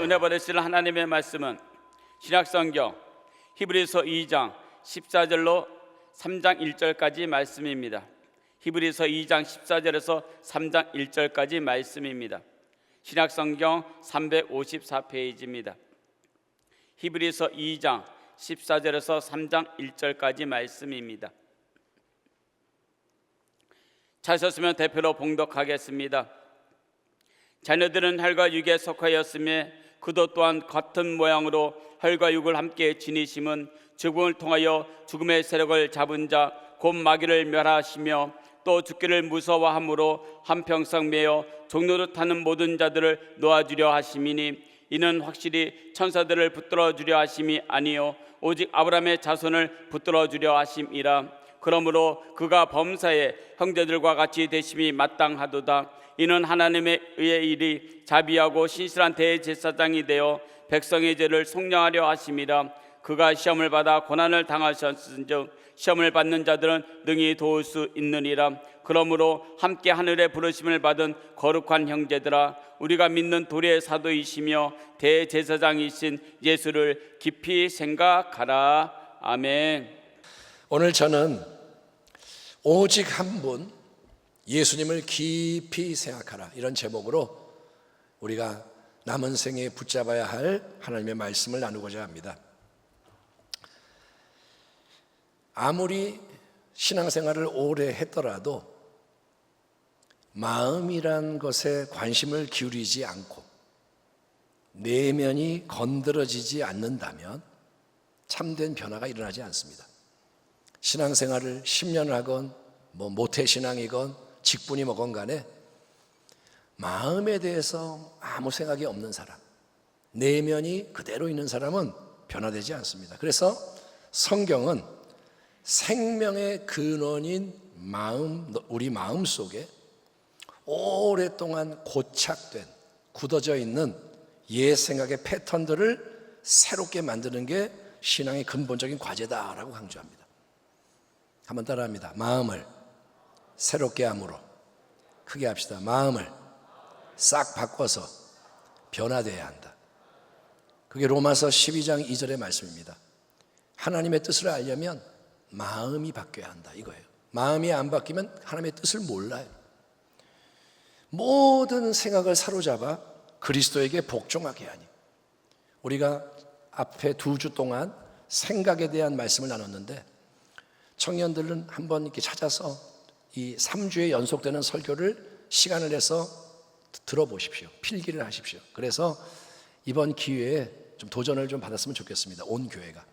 은혜 받으실 하나님의 말씀은 신약성경 히브리서 2장 14절로 3장 1절까지 말씀입니다. 히브리서 2장 14절에서 3장 1절까지 말씀입니다. 신약성경 354페이지입니다. 히브리서 2장 14절에서 3장 1절까지 말씀입니다. 찾으셨으면 대표로 봉독하겠습니다. 자녀들은 혈과 육에 속하였으며 그도 또한 같은 모양으로 혈과 육을 함께 지니심은 죽음을 통하여 죽음의 세력을 잡은 자 곧 마귀를 멸하시며 또 죽기를 무서워함으로 한평생 매여 종로를 타는 모든 자들을 놓아주려 하심이니 이는 확실히 천사들을 붙들어 주려 하심이 아니요 오직 아브라함의 자손을 붙들어 주려 하심이라. 그러므로 그가 범사에 형제들과 같이 되심이 마땅하도다. 이는 하나님의 의의 일이 자비하고 신실한 대제사장이 되어 백성의 죄를 속량하려 하심이라. 그가 시험을 받아 고난을 당하셨은즉 시험을 받는 자들은 능히 도울 수 있느니라. 그러므로 함께 하늘의 부르심을 받은 거룩한 형제들아, 우리가 믿는 도리의 사도이시며 대제사장이신 예수를 깊이 생각하라. 아멘. 오늘 저는 오직 한 분 예수님을 깊이 생각하라, 이런 제목으로 우리가 남은 생에 붙잡아야 할 하나님의 말씀을 나누고자 합니다. 아무리 신앙생활을 오래 했더라도 마음이란 것에 관심을 기울이지 않고 내면이 건드려지지 않는다면 참된 변화가 일어나지 않습니다. 신앙생활을 10년을 하건 모태신앙이건 직분이 뭐건 간에 마음에 대해서 아무 생각이 없는 사람, 내면이 그대로 있는 사람은 변화되지 않습니다. 그래서 성경은 생명의 근원인 마음, 우리 마음 속에 오랫동안 고착된, 굳어져 있는 옛 생각의 패턴들을 새롭게 만드는 게 신앙의 근본적인 과제다라고 강조합니다. 한번 따라합니다. 마음을 새롭게 함으로. 크게 합시다. 마음을 싹 바꿔서 변화되어야 한다. 그게 로마서 12장 2절의 말씀입니다. 하나님의 뜻을 알려면 마음이 바뀌어야 한다, 이거예요. 마음이 안 바뀌면 하나님의 뜻을 몰라요. 모든 생각을 사로잡아 그리스도에게 복종하게 하니. 우리가 앞에 2주 동안 생각에 대한 말씀을 나눴는데 청년들은 한번 이렇게 찾아서 이 3주에 연속되는 설교를 시간을 내서 들어보십시오. 필기를 하십시오. 그래서 이번 기회에 좀 도전을 좀 받았으면 좋겠습니다. 온 교회가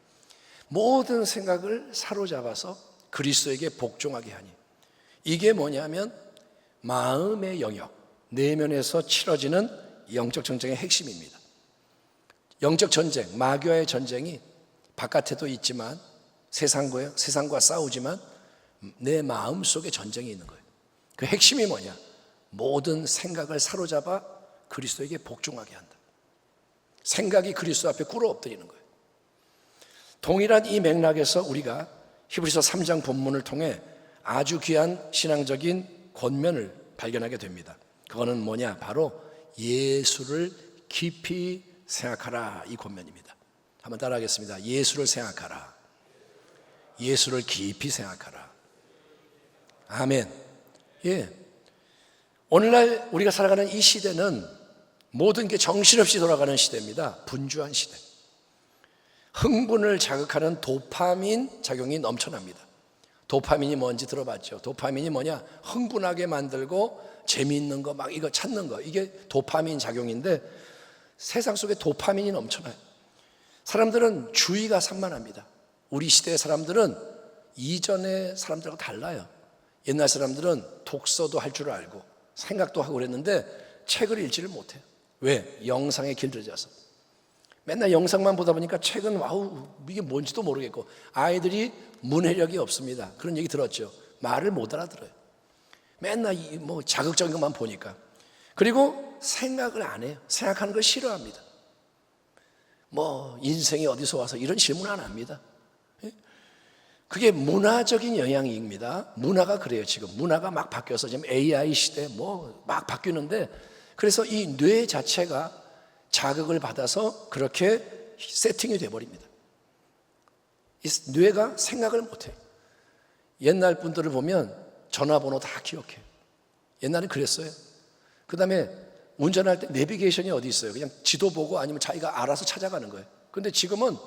모든 생각을 사로잡아서 그리스도에게 복종하게 하니. 이게 뭐냐면 마음의 영역, 내면에서 치러지는 영적 전쟁의 핵심입니다. 영적 전쟁, 마귀와의 전쟁이 바깥에도 있지만 세상과 싸우지만 내 마음 속에 전쟁이 있는 거예요. 그 핵심이 뭐냐? 모든 생각을 사로잡아 그리스도에게 복종하게 한다. 생각이 그리스도 앞에 꿇어 엎드리는 거예요. 동일한 이 맥락에서 우리가 히브리서 3장 본문을 통해 아주 귀한 신앙적인 권면을 발견하게 됩니다. 그거는 뭐냐? 바로 예수를 깊이 생각하라, 이 권면입니다. 한번 따라하겠습니다. 예수를 생각하라. 예수를 깊이 생각하라. 아멘. 예. 오늘날 우리가 살아가는 이 시대는 모든 게 정신없이 돌아가는 시대입니다. 분주한 시대. 흥분을 자극하는 도파민 작용이 넘쳐납니다. 도파민이 뭔지 들어봤죠? 도파민이 뭐냐? 흥분하게 만들고 재미있는 거 막 이거 찾는 거, 이게 도파민 작용인데 세상 속에 도파민이 넘쳐나요. 사람들은 주의가 산만합니다. 우리 시대의 사람들은 이전의 사람들하고 달라요. 옛날 사람들은 독서도 할 줄 알고 생각도 하고 그랬는데 책을 읽지를 못해요. 왜? 영상에 길들여져서. 맨날 영상만 보다 보니까 책은 와우, 이게 뭔지도 모르겠고, 아이들이 문해력이 없습니다. 그런 얘기 들었죠. 말을 못 알아들어요. 맨날 자극적인 것만 보니까. 그리고 생각을 안 해요. 생각하는 걸 싫어합니다. 인생이 어디서 와서 이런 질문 안 합니다. 그게 문화적인 영향입니다. 문화가 그래요. 지금 문화가 막 바뀌어서 지금 AI 시대 막 바뀌는데, 그래서 이 뇌 자체가 자극을 받아서 그렇게 세팅이 돼버립니다. 이 뇌가 생각을 못해요. 옛날 분들을 보면 전화번호 다 기억해요. 옛날엔 그랬어요. 그 다음에 운전할 때 내비게이션이 어디 있어요? 그냥 지도 보고 아니면 자기가 알아서 찾아가는 거예요. 근데 지금은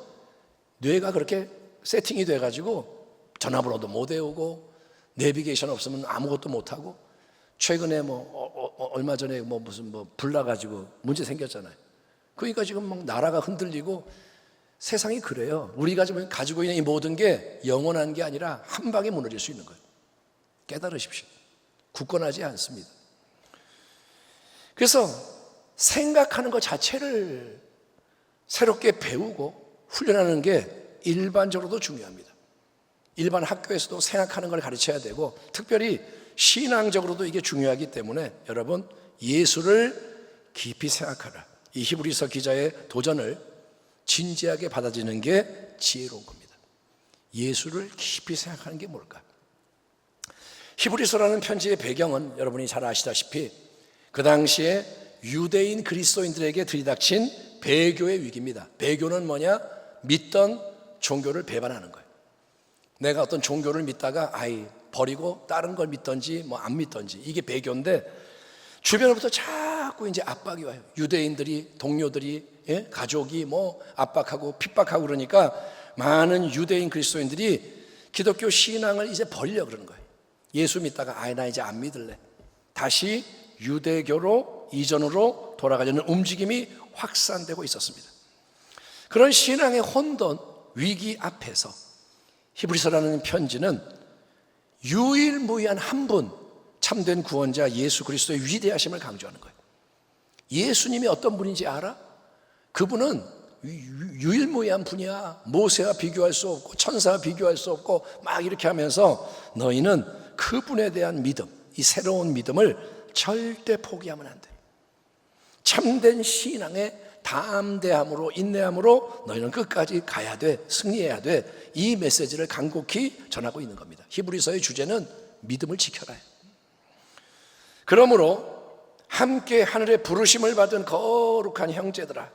뇌가 그렇게 세팅이 돼가지고 전화번호도 못 외우고 내비게이션 없으면 아무것도 못하고, 최근에 얼마 전에 무슨 불 나가지고 문제 생겼잖아요. 그러니까 지금 막 나라가 흔들리고 세상이 그래요. 우리가 지금 가지고 있는 이 모든 게 영원한 게 아니라 한 방에 무너질 수 있는 거예요. 깨달으십시오. 굳건하지 않습니다. 그래서 생각하는 것 자체를 새롭게 배우고 훈련하는 게 일반적으로도 중요합니다. 일반 학교에서도 생각하는 걸 가르쳐야 되고, 특별히 신앙적으로도 이게 중요하기 때문에 여러분, 예수를 깊이 생각하라, 이 히브리서 기자의 도전을 진지하게 받아들이는 게 지혜로운 겁니다. 예수를 깊이 생각하는 게 뭘까? 히브리서라는 편지의 배경은 여러분이 잘 아시다시피 그 당시에 유대인 그리스도인들에게 들이닥친 배교의 위기입니다. 배교는 뭐냐? 믿던 종교를 배반하는 거예요. 내가 어떤 종교를 믿다가 버리고 다른 걸 믿던지 안 믿던지, 이게 배교인데, 주변으로부터 자꾸 이제 압박이 와요. 유대인들이, 동료들이, 가족이 압박하고 핍박하고 그러니까 많은 유대인 그리스도인들이 기독교 신앙을 이제 버리려고 그러는 거예요. 예수 믿다가 나 이제 안 믿을래, 다시 유대교로 이전으로 돌아가려는 움직임이 확산되고 있었습니다. 그런 신앙의 혼돈, 위기 앞에서 히브리서라는 편지는 유일무이한 한 분, 참된 구원자 예수 그리스도의 위대하심을 강조하는 거예요. 예수님이 어떤 분인지 알아? 그분은 유일무이한 분이야. 모세와 비교할 수 없고 천사와 비교할 수 없고 막 이렇게 하면서 너희는 그분에 대한 믿음, 이 새로운 믿음을 절대 포기하면 안 돼. 참된 신앙의 담대함으로, 인내함으로 너희는 끝까지 가야 돼, 승리해야 돼, 이 메시지를 간곡히 전하고 있는 겁니다. 히브리서의 주제는 믿음을 지켜라. 그러므로 함께 하늘의 부르심을 받은 거룩한 형제들아,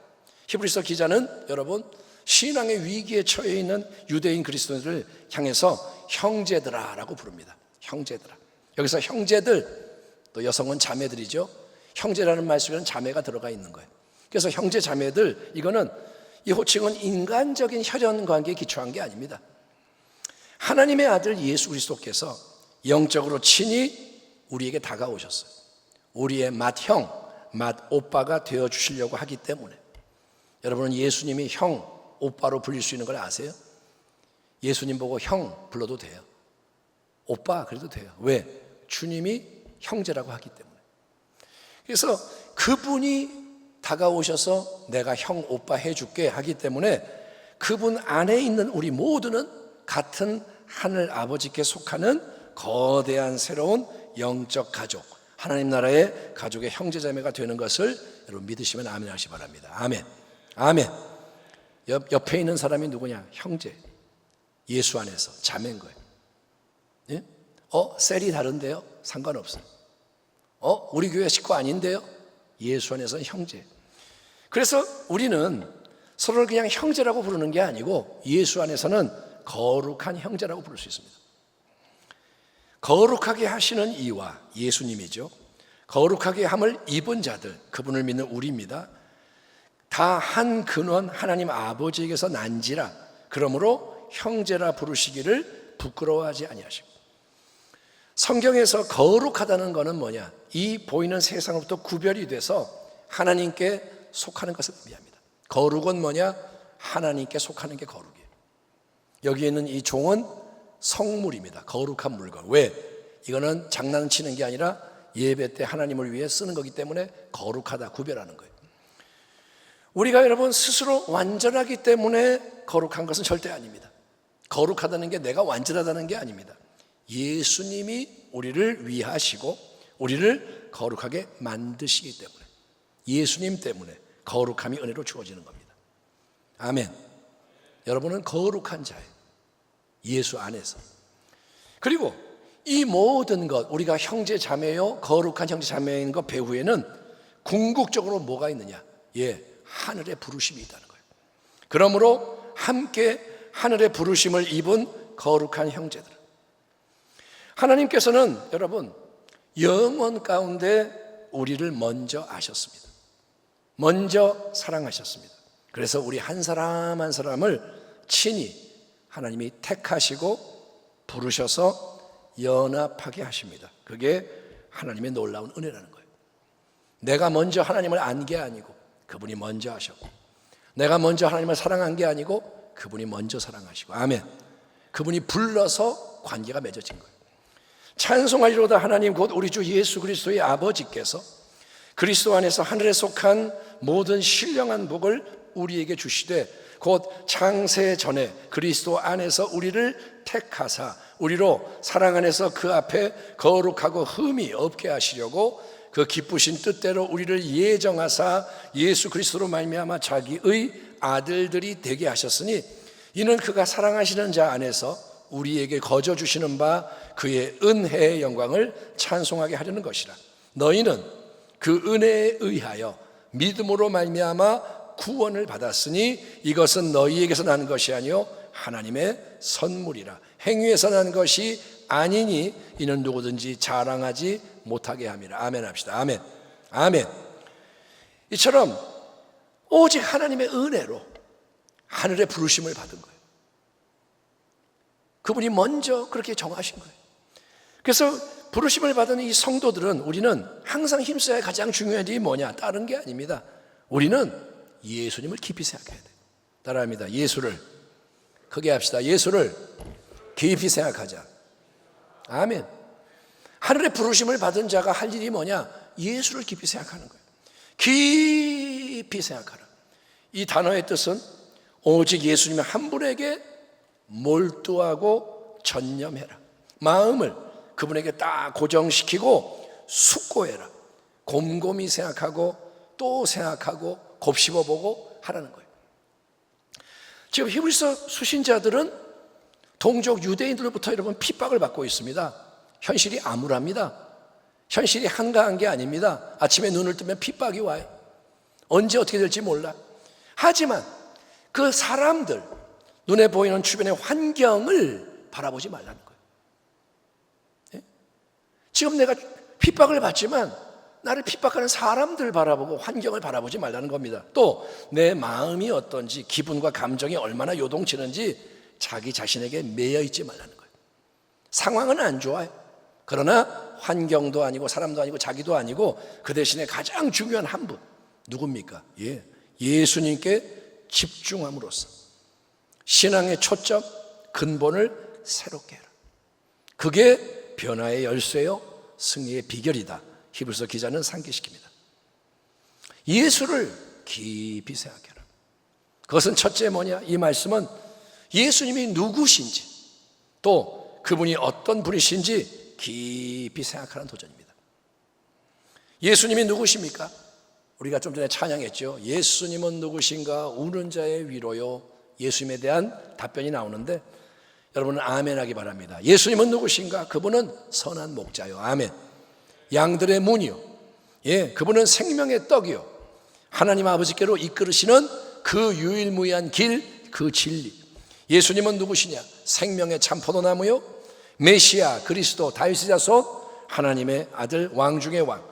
히브리서 기자는 여러분, 신앙의 위기에 처해 있는 유대인 그리스도인들을 향해서 형제들아 라고 부릅니다. 형제들아. 여기서 형제들, 또 여성은 자매들이죠. 형제라는 말 속에는 자매가 들어가 있는 거예요. 그래서 형제 자매들, 이거는, 이 호칭은 인간적인 혈연 관계에 기초한 게 아닙니다. 하나님의 아들 예수 그리스도께서 영적으로 친히 우리에게 다가오셨어요. 우리의 맏형, 맏오빠가 되어주시려고 하기 때문에. 여러분은 예수님이 형, 오빠로 불릴 수 있는 걸 아세요? 예수님 보고 형 불러도 돼요. 오빠 그래도 돼요. 왜? 주님이 형제라고 하기 때문에. 그래서 그분이 다가오셔서 내가 형, 오빠 해줄게 하기 때문에 그분 안에 있는 우리 모두는 같은 하늘 아버지께 속하는 거대한 새로운 영적 가족, 하나님 나라의 가족의 형제자매가 되는 것을 여러분 믿으시면 아멘 하시기 바랍니다. 아멘. 아멘. 옆에 있는 사람이 누구냐? 형제. 예수 안에서 자매인 거예요. 예? 셀이 다른데요? 상관없어요. 우리 교회 식구 아닌데요? 예수 안에서는 형제. 그래서 우리는 서로를 그냥 형제라고 부르는 게 아니고 예수 안에서는 거룩한 형제라고 부를 수 있습니다. 거룩하게 하시는 이와, 예수님이죠. 거룩하게 함을 입은 자들, 그분을 믿는 우리입니다. 다 한 근원 하나님 아버지에게서 난지라 그러므로 형제라 부르시기를 부끄러워하지 아니하시고. 성경에서 거룩하다는 것은 뭐냐? 이 보이는 세상으로부터 구별이 돼서 하나님께 속하는 것을 의미합니다. 거룩은 뭐냐? 하나님께 속하는 게 거룩이에요. 여기 있는 이 종은 성물입니다. 거룩한 물건. 왜? 이거는 장난치는 게 아니라 예배 때 하나님을 위해 쓰는 거기 때문에 거룩하다, 구별하는 거예요. 우리가 여러분 스스로 완전하기 때문에 거룩한 것은 절대 아닙니다. 거룩하다는 게 내가 완전하다는 게 아닙니다. 예수님이 우리를 위하시고 우리를 거룩하게 만드시기 때문에, 예수님 때문에 거룩함이 은혜로 주어지는 겁니다. 아멘. 여러분은 거룩한 자예요. 예수 안에서. 그리고 이 모든 것, 우리가 형제 자매요, 거룩한 형제 자매인 것 배후에는 궁극적으로 뭐가 있느냐? 하늘의 부르심이 있다는 거예요. 그러므로 함께 하늘의 부르심을 입은 거룩한 형제들, 하나님께서는 여러분 영원 가운데 우리를 먼저 아셨습니다. 먼저 사랑하셨습니다. 그래서 우리 한 사람 한 사람을 친히 하나님이 택하시고 부르셔서 연합하게 하십니다. 그게 하나님의 놀라운 은혜라는 거예요. 내가 먼저 하나님을 안 게 아니고 그분이 먼저 하셨고, 내가 먼저 하나님을 사랑한 게 아니고 그분이 먼저 사랑하시고, 아멘. 그분이 불러서 관계가 맺어진 거예요. 찬송하리로다 하나님 곧 우리 주 예수 그리스도의 아버지께서 그리스도 안에서 하늘에 속한 모든 신령한 복을 우리에게 주시되 곧 창세 전에 그리스도 안에서 우리를 택하사 우리로 사랑 안에서 그 앞에 거룩하고 흠이 없게 하시려고 그 기쁘신 뜻대로 우리를 예정하사 예수 그리스도로 말미암아 자기의 아들들이 되게 하셨으니 이는 그가 사랑하시는 자 안에서 우리에게 거저 주시는 바 그의 은혜의 영광을 찬송하게 하려는 것이라. 너희는 그 은혜에 의하여 믿음으로 말미암아 구원을 받았으니 이것은 너희에게서 난 것이 아니요 하나님의 선물이라. 행위에서 난 것이 아니니 이는 누구든지 자랑하지 못하게 함이라. 아멘 합시다. 아멘. 아멘. 이처럼 오직 하나님의 은혜로 하늘의 부르심을 받은 거예요. 그분이 먼저 그렇게 정하신 거예요. 그래서 부르심을 받은 이 성도들은 우리는 항상 힘써야 할 가장 중요한 일이 뭐냐? 다른 게 아닙니다. 우리는 예수님을 깊이 생각해야 돼요. 따라합니다. 예수를 크게 합시다. 예수를 깊이 생각하자. 아멘. 하늘의 부르심을 받은 자가 할 일이 뭐냐? 예수를 깊이 생각하는 거예요. 깊이 생각하라. 이 단어의 뜻은 오직 예수님 한 분에게 몰두하고 전념해라. 마음을 그분에게 딱 고정시키고 숙고해라. 곰곰이 생각하고 또 생각하고 곱씹어보고 하라는 거예요. 지금 히브리서 수신자들은 동족 유대인들로부터 여러분 핍박을 받고 있습니다. 현실이 암울합니다. 현실이 한가한 게 아닙니다. 아침에 눈을 뜨면 핍박이 와요. 언제 어떻게 될지 몰라. 하지만 그 사람들, 눈에 보이는 주변의 환경을 바라보지 말라는 거예요. 네? 지금 내가 핍박을 받지만 나를 핍박하는 사람들 바라보고 환경을 바라보지 말라는 겁니다. 또 내 마음이 어떤지, 기분과 감정이 얼마나 요동치는지 자기 자신에게 매여 있지 말라는 거예요. 상황은 안 좋아요. 그러나 환경도 아니고 사람도 아니고 자기도 아니고 그 대신에 가장 중요한 한 분, 누굽니까? 예수님께 집중함으로써 신앙의 초점, 근본을 새롭게 해라. 그게 변화의 열쇠요 승리의 비결이다. 히브리서 기자는 상기시킵니다. 예수를 깊이 생각해라. 그것은 첫째 뭐냐? 이 말씀은 예수님이 누구신지 또 그분이 어떤 분이신지 깊이 생각하는 도전입니다. 예수님이 누구십니까? 우리가 좀 전에 찬양했죠. 예수님은 누구신가? 우는 자의 위로요. 예수님에 대한 답변이 나오는데 여러분은 아멘 하기 바랍니다. 예수님은 누구신가? 그분은 선한 목자요. 아멘. 양들의 문이요. 그분은 생명의 떡이요. 하나님 아버지께로 이끌으시는 그 유일무이한 길, 그 진리. 예수님은 누구시냐? 생명의 참포도나무요. 메시아, 그리스도, 다윗의 자손, 하나님의 아들, 왕 중의 왕.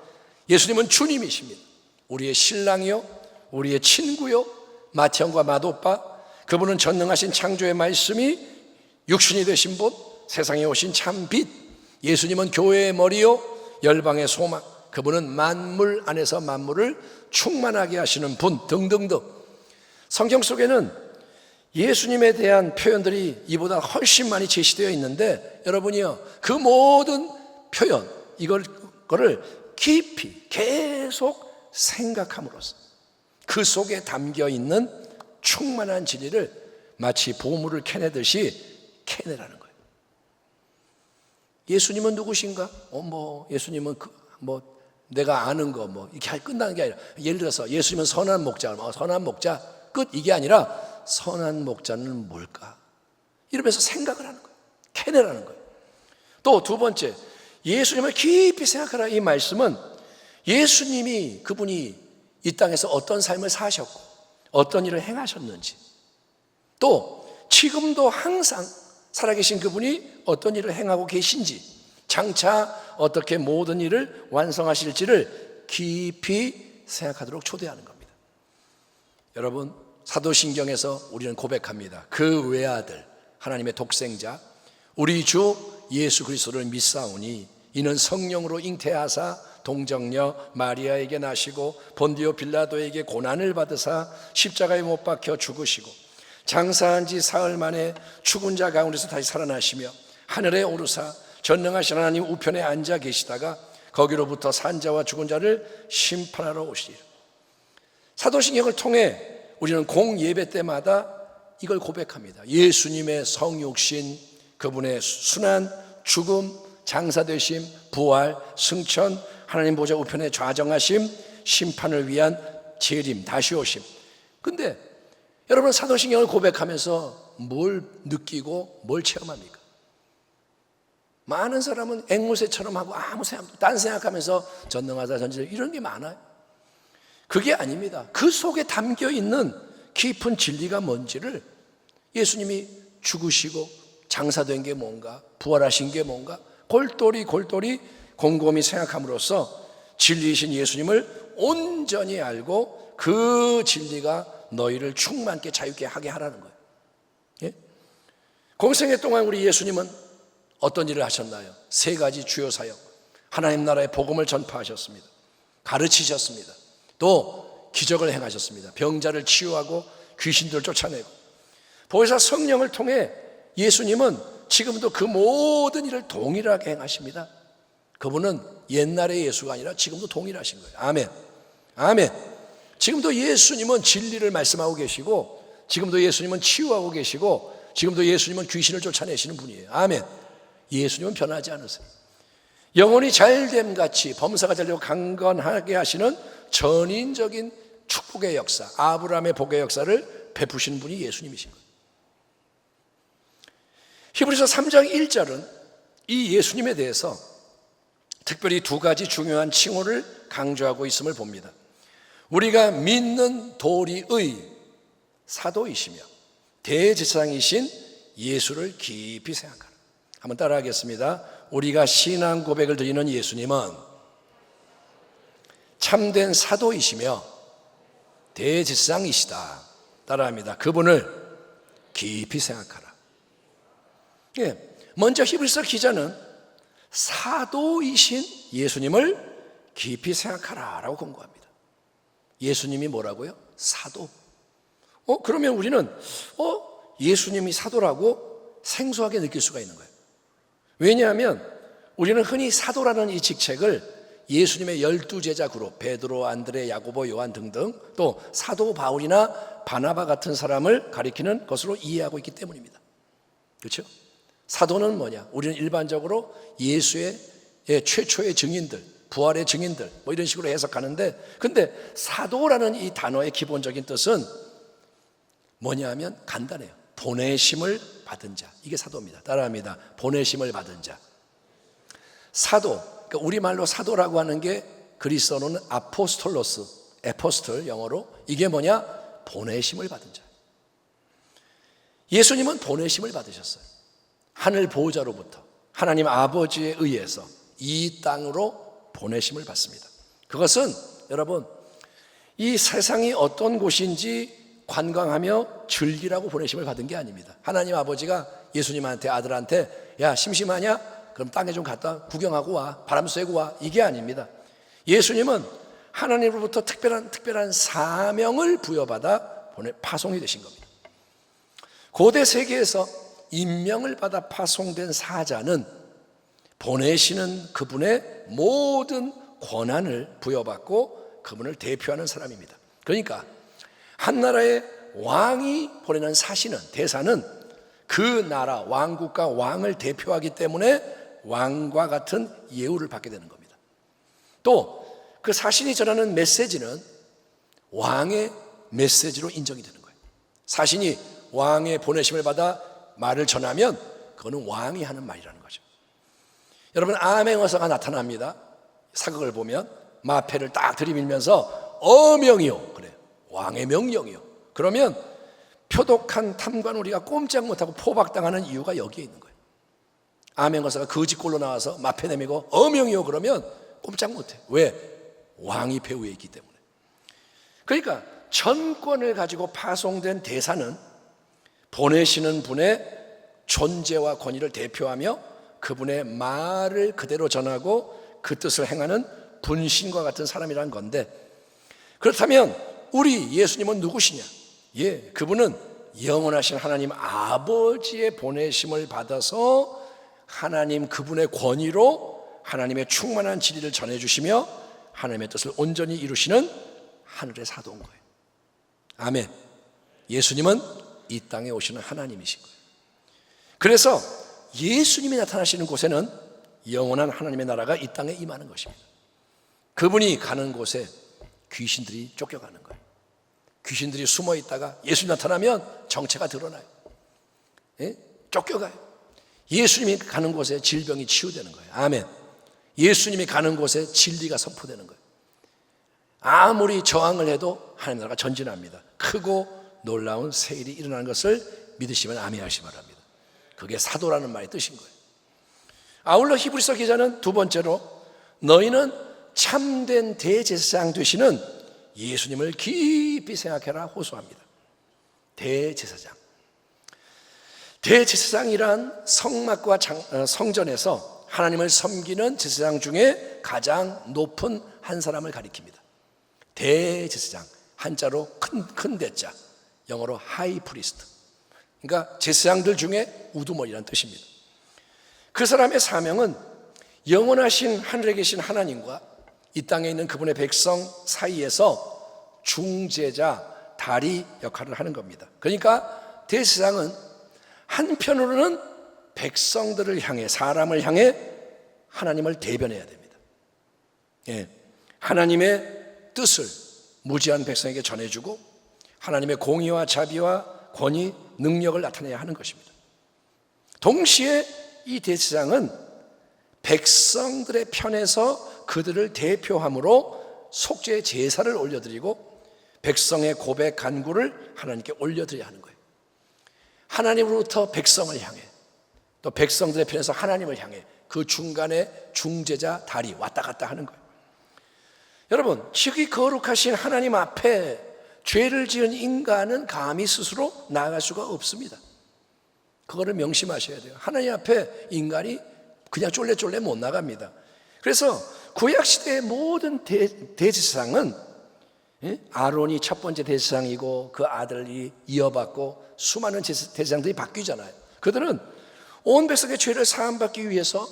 예수님은 주님이십니다. 우리의 신랑이요, 우리의 친구요, 맏형과 맏오빠. 그분은 전능하신 창조의 말씀이 육신이 되신 분, 세상에 오신 참 빛. 예수님은 교회의 머리요, 열방의 소망. 그분은 만물 안에서 만물을 충만하게 하시는 분 등등등. 성경 속에는 예수님에 대한 표현들이 이보다 훨씬 많이 제시되어 있는데 여러분이요, 그 모든 표현 이거를 깊이 계속 생각함으로써 그 속에 담겨 있는 충만한 진리를 마치 보물을 캐내듯이 캐내라는 거예요. 예수님은 누구신가? 예수님은 내가 아는 거 이렇게 끝나는 게 아니라, 예를 들어서 예수님은 선한 목자, 선한 목자 끝, 이게 아니라 선한 목자는 뭘까? 이러면서 생각을 하는 거예요. 캐내라는 거예요. 또 두 번째, 예수님을 깊이 생각하라. 이 말씀은 예수님이 그분이 이 땅에서 어떤 삶을 사셨고 어떤 일을 행하셨는지, 또 지금도 항상 살아계신 그분이 어떤 일을 행하고 계신지, 장차 어떻게 모든 일을 완성하실지를 깊이 생각하도록 초대하는 겁니다. 여러분, 사도신경에서 우리는 고백합니다. 그 외아들 하나님의 독생자 우리 주 예수 그리스도를 믿사오니 이는 성령으로 잉태하사 동정녀 마리아에게 나시고 본디오 빌라도에게 고난을 받으사 십자가에 못 박혀 죽으시고 장사한 지 사흘 만에 죽은 자 가운데서 다시 살아나시며 하늘에 오르사 전능하신 하나님 우편에 앉아 계시다가 거기로부터 산자와 죽은 자를 심판하러 오시리라. 사도신경을 통해 우리는 공예배 때마다 이걸 고백합니다. 예수님의 성육신, 그분의 순환, 죽음, 장사되심, 부활, 승천, 하나님 보좌 우편에 좌정하심, 심판을 위한 재림, 다시 오심. 근데 여러분, 사도신경을 고백하면서 뭘 느끼고 뭘 체험합니까? 많은 사람은 앵무새처럼 하고 아무 생각, 딴 생각하면서 전능하다 전지를 이런 게 많아요. 그게 아닙니다. 그 속에 담겨 있는 깊은 진리가 뭔지를 예수님이 죽으시고 장사된 게 뭔가, 부활하신 게 뭔가 골똘히 곰곰이 생각함으로써 진리이신 예수님을 온전히 알고 그 진리가 너희를 충만케 자유케 하게 하라는 거예요. 예? 공생애 동안 우리 예수님은 어떤 일을 하셨나요? 3가지 주요 사역. 하나님 나라의 복음을 전파하셨습니다. 가르치셨습니다. 또 기적을 행하셨습니다. 병자를 치유하고 귀신들을 쫓아내고. 보혜사 성령을 통해 예수님은 지금도 그 모든 일을 동일하게 행하십니다. 그분은 옛날의 예수가 아니라 지금도 동일하신 거예요. 아멘. 아멘. 지금도 예수님은 진리를 말씀하고 계시고, 지금도 예수님은 치유하고 계시고, 지금도 예수님은 귀신을 쫓아내시는 분이에요. 아멘. 예수님은 변하지 않으세요. 영혼이 잘됨 같이 범사가 잘되고 강건하게 하시는 전인적인 축복의 역사, 아브라함의 복의 역사를 베푸시는 분이 예수님이신 거예요. 히브리서 3장 1절은 이 예수님에 대해서 특별히 2가지 중요한 칭호를 강조하고 있음을 봅니다. 우리가 믿는 도리의 사도이시며 대제사장이신 예수를 깊이 생각하라. 한번 따라하겠습니다. 우리가 신앙 고백을 드리는 예수님은 참된 사도이시며 대제사장이시다. 따라합니다. 그분을 깊이 생각하라. 예, 먼저 히브리서 기자는 사도이신 예수님을 깊이 생각하라라고 권고합니다. 예수님이 뭐라고요? 사도. 그러면 우리는 예수님이 사도라고 생소하게 느낄 수가 있는 거예요. 왜냐하면 우리는 흔히 사도라는 이 직책을 예수님의 12제자 그룹, 베드로, 안드레, 야고보, 요한 등등, 또 사도 바울이나 바나바 같은 사람을 가리키는 것으로 이해하고 있기 때문입니다. 그렇죠? 사도는 뭐냐? 우리는 일반적으로 예수의 최초의 증인들, 부활의 증인들 뭐 이런 식으로 해석하는데, 근데 사도라는 이 단어의 기본적인 뜻은 뭐냐 하면 간단해요. 보내심을 받은 자, 이게 사도입니다. 따라합니다. 보내심을 받은 자. 사도, 그러니까 우리말로 사도라고 하는 게 그리스어로는 아포스톨로스, 에포스톨 영어로, 이게 뭐냐? 보내심을 받은 자. 예수님은 보내심을 받으셨어요. 하늘 보호자로부터 하나님 아버지에 의해서 이 땅으로 보내심을 받습니다. 그것은 여러분, 이 세상이 어떤 곳인지 관광하며 즐기라고 보내심을 받은 게 아닙니다. 하나님 아버지가 예수님한테, 아들한테, 야 심심하냐? 그럼 땅에 좀 갔다 구경하고 와, 바람 쐬고 와, 이게 아닙니다. 예수님은 하나님으로부터 특별한 사명을 부여받아 파송이 되신 겁니다. 고대 세계에서 임명을 받아 파송된 사자는 보내시는 그분의 모든 권한을 부여받고 그분을 대표하는 사람입니다. 그러니까 한 나라의 왕이 보내는 사신은, 대사는 그 나라 왕국과 왕을 대표하기 때문에 왕과 같은 예우를 받게 되는 겁니다. 또 그 사신이 전하는 메시지는 왕의 메시지로 인정이 되는 거예요. 사신이 왕의 보내심을 받아 말을 전하면 그거는 왕이 하는 말이라는 거죠. 여러분, 암행어사가 나타납니다. 사극을 보면 마패를 딱 들이밀면서 어명이요, 그래요. 왕의 명령이요. 그러면 표독한 탐관 우리가 꼼짝 못하고 포박당하는 이유가 여기에 있는 거예요. 아멘 거사가 거짓골로 나와서 마패 내미고 어명이요 그러면 꼼짝 못해. 왜? 왕이 배후에 있기 때문에. 그러니까 전권을 가지고 파송된 대사는 보내시는 분의 존재와 권위를 대표하며 그분의 말을 그대로 전하고 그 뜻을 행하는 분신과 같은 사람이라는 건데, 그렇다면 우리 예수님은 누구시냐? 예, 그분은 영원하신 하나님 아버지의 보내심을 받아서 하나님 그분의 권위로 하나님의 충만한 진리를 전해주시며 하나님의 뜻을 온전히 이루시는 하늘의 사도인 거예요. 아멘. 예수님은 이 땅에 오시는 하나님이신 거예요. 그래서 예수님이 나타나시는 곳에는 영원한 하나님의 나라가 이 땅에 임하는 것입니다. 그분이 가는 곳에 귀신들이 쫓겨가는 거예요. 귀신들이 숨어 있다가 예수님 나타나면 정체가 드러나요. 예? 쫓겨가요. 예수님이 가는 곳에 질병이 치유되는 거예요. 아멘. 예수님이 가는 곳에 진리가 선포되는 거예요. 아무리 저항을 해도 하나님 나라가 전진합니다. 크고 놀라운 세일이 일어나는 것을 믿으시면 아멘 하시기 바랍니다. 그게 사도라는 말의 뜻인 거예요. 아울러 히브리서 기자는 두 번째로 너희는 참된 대제사장 되시는 예수님을 깊이 생각해라 호소합니다. 대제사장. 대제사장이란 성막과 성전에서 하나님을 섬기는 제사장 중에 가장 높은 한 사람을 가리킵니다. 대제사장, 한자로 큰 대자, 영어로 하이 프리스트. 그러니까 제사장들 중에 우두머리라는 뜻입니다. 그 사람의 사명은 영원하신 하늘에 계신 하나님과 이 땅에 있는 그분의 백성 사이에서 중재자, 다리 역할을 하는 겁니다. 그러니까 대제사장은 한편으로는 백성들을 향해, 사람을 향해 하나님을 대변해야 됩니다. 예, 하나님의 뜻을 무지한 백성에게 전해주고 하나님의 공의와 자비와 권위, 능력을 나타내야 하는 것입니다. 동시에 이 대제사장은 백성들의 편에서 그들을 대표함으로 속죄 제사를 올려드리고 백성의 고백 간구를 하나님께 올려드려야 하는 거예요. 하나님으로부터 백성을 향해 또 백성들의 편에서 하나님을 향해 그 중간에 중재자 다리 왔다 갔다 하는 거예요. 여러분, 지극히 거룩하신 하나님 앞에 죄를 지은 인간은 감히 스스로 나아갈 수가 없습니다. 그거를 명심하셔야 돼요. 하나님 앞에 인간이 그냥 쫄래쫄래 못 나갑니다. 그래서 구약시대의 모든 대제사장은 아론이 첫 번째 대제사장이고 그 아들이 이어받고 수많은 대제사장들이 바뀌잖아요. 그들은 온 백성의 죄를 사함받기 위해서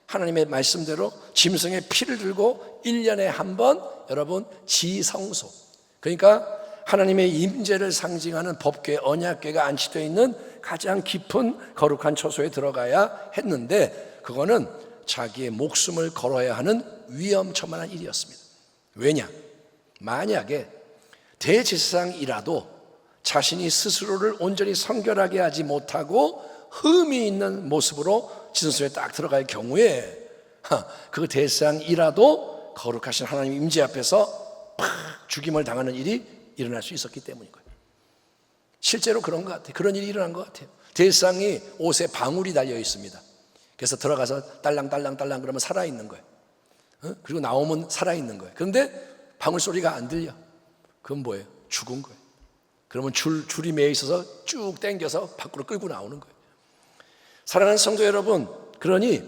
하나님의 말씀대로 짐승의 피를 들고 1년에 한 번 여러분 지성소, 그러니까 하나님의 임재를 상징하는 법궤, 언약궤가 안치되어 있는 가장 깊은 거룩한 처소에 들어가야 했는데 그거는 자기의 목숨을 걸어야 하는 위험천만한 일이었습니다. 왜냐? 만약에 대제사장이라도 자신이 스스로를 온전히 성결하게 하지 못하고 흠이 있는 모습으로 지성소에 딱 들어갈 경우에 그 대제사장이라도 거룩하신 하나님 임재 앞에서 팍 죽임을 당하는 일이 일어날 수 있었기 때문인 거예요. 실제로 그런 것 같아요. 그런 일이 일어난 것 같아요. 대제사장이 옷에 방울이 달려 있습니다. 그래서 들어가서 딸랑딸랑딸랑 그러면 살아있는 거예요. 그리고 나오면 살아있는 거예요. 그런데 방울 소리가 안 들려. 그건 뭐예요? 죽은 거예요. 그러면 줄이 매여 있어서 쭉 당겨서 밖으로 끌고 나오는 거예요. 사랑하는 성도 여러분, 그러니